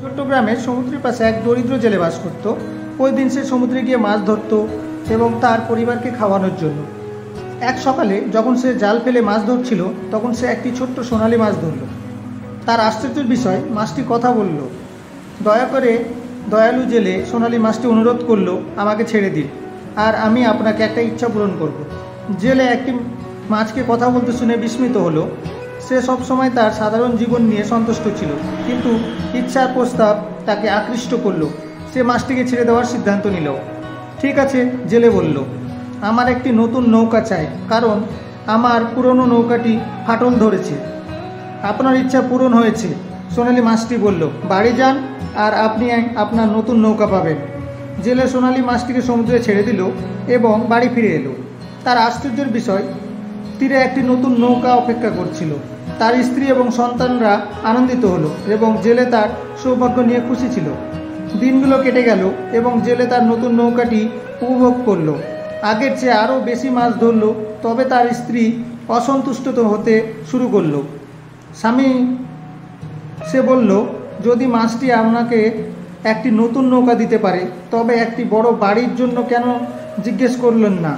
চট্টগ্রামের সমুদ্রের পাশে এক দরিদ্র জেলে বাস করত। ওই দিন সে সমুদ্রে গিয়ে মাছ ধরত এবং তার পরিবারকে খাওয়ানোর জন্য। এক সকালে যখন সে জাল ফেলে মাছ ধরছিল, তখন সে একটি ছোট্ট সোনালী মাছ ধরল। তার আশ্চর্যের বিষয়, মাছটি কথা বলল। দয়া করে দয়ালু জেলে সোনালী মাছটি অনুরোধ করলো, আমাকে ছেড়ে দিন, আর আমি আপনাকে একটা ইচ্ছা পূরণ করব। জেলে একটি মাছকে কথা বলতে শুনে বিস্মিত হলো। সে সবসময় তার সাধারণ জীবন নিয়ে সন্তুষ্ট ছিল, কিন্তু ইচ্ছার প্রস্তাব তাকে আকৃষ্ট করলো। সে মাছটিকে ছেড়ে দেওয়ার সিদ্ধান্ত নিল। ঠিক আছে, জেলে বলল, আমার একটি নতুন নৌকা চাই, কারণ আমার পুরনো নৌকাটি ফাটল ধরেছে। আপনার ইচ্ছা পূরণ হয়েছে, সোনালী মাছটি বলল। বাড়ি যান, আর আপনি আপনার নতুন নৌকা পাবেন। জেলে সোনালী মাছটিকে সমুদ্রে ছেড়ে দিল এবং বাড়ি ফিরে এলো। তার আশ্চর্যের বিষয়, তীরে একটি নতুন নৌকা অপেক্ষা করছিল। তার স্ত্রী এবং সন্তানরা আনন্দিত হলো এবং জেলে তার সৌভাগ্য নিয়ে খুশি ছিল। দিনগুলো কেটে গেল এবং জেলে তার নতুন নৌকাটি উপভোগ করলো। আগের চেয়ে আরও বেশি মাছ ধরল। তবে তার স্ত্রী অসন্তুষ্ট হতে শুরু করলো। স্বামী, সে বলল, যদি মাছটি আপনাকে একটি নতুন নৌকা দিতে পারে, তবে একটি বড় বাড়ির জন্য কেন জিজ্ঞেস করলেন না?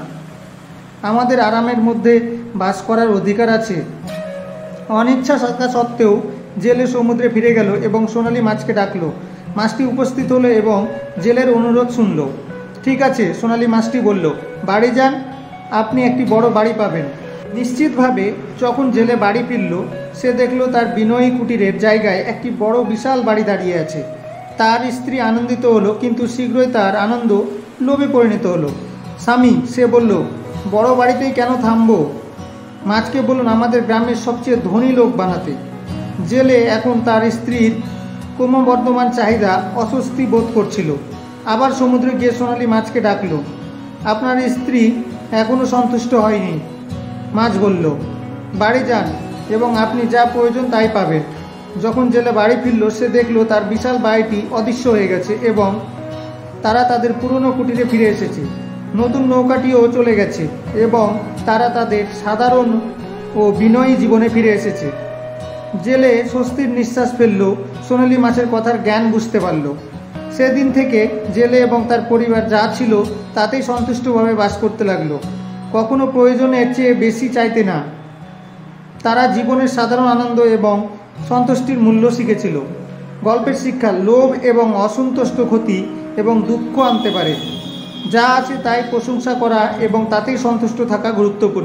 আমাদের আরামের মধ্যে বাস করার অধিকার আছে। অনিচ্ছা থাকা সত্ত্বেও জেলে সমুদ্রে ফিরে গেল এবং সোনালী মাছকে ডাকলো। মাছটি উপস্থিত হলো এবং জেলের অনুরোধ শুনল। ঠিক আছে, সোনালী মাছটি বলল, বাড়ি যান, আপনি একটি বড় বাড়ি পাবেন। নিশ্চিতভাবে যখন জেলে বাড়ি ফিরল, সে দেখল তার বিনয়ী কুটিরের জায়গায় একটি বড় বিশাল বাড়ি দাঁড়িয়ে আছে। তার স্ত্রী আনন্দিত হলো, কিন্তু শীঘ্রই তার আনন্দ লোভে পরিণত হলো। স্বামী, সে বলল, বড় বাড়িতেই কেন থামবো? মাছকে বলুন আমাদের গ্রামের সবচেয়ে ধনী লোক বানাতে। জেলে এখন তার স্ত্রীর ক্রমবর্ধমান চাহিদা অস্বস্তি বোধ করছিল। আবার সমুদ্রে গিয়ে সোনালী মাছকে ডাকলো। আপনার স্ত্রী এখনও সন্তুষ্ট হয়নি, মাছ বলল। বাড়ি যান এবং আপনি যা প্রয়োজন তাই পাবেন। যখন জেলে বাড়ি ফিরল, সে দেখল তার বিশাল বাড়িটি অদৃশ্য হয়ে গেছে এবং তারা তাদের পুরনো কুটিরে ফিরে এসেছে। নতুন নৌকাটিও চলে গেছে এবং তারা তাদের সাধারণ ও বিনয়ী জীবনে ফিরে এসেছে। জেলে স্বস্তির নিঃশ্বাস ফেলল, সোনালী মাছের কথার জ্ঞান বুঝতে পারল। সেদিন থেকে জেলে এবং তার পরিবার যা ছিল তাতেই সন্তুষ্টভাবে বাস করতে লাগলো। কখনো প্রয়োজনের চেয়ে বেশি চাইতে না। তারা জীবনের সাধারণ আনন্দ এবং সন্তুষ্টির মূল্য শিখেছিল। গল্পের শিক্ষা, লোভ এবং অসন্তুষ্ট ক্ষতি এবং দুঃখ আনতে পারে। যা আছে তাই প্রশংসা করা এবং তাতেই সন্তুষ্ট থাকা গুরুত্বপূর্ণ।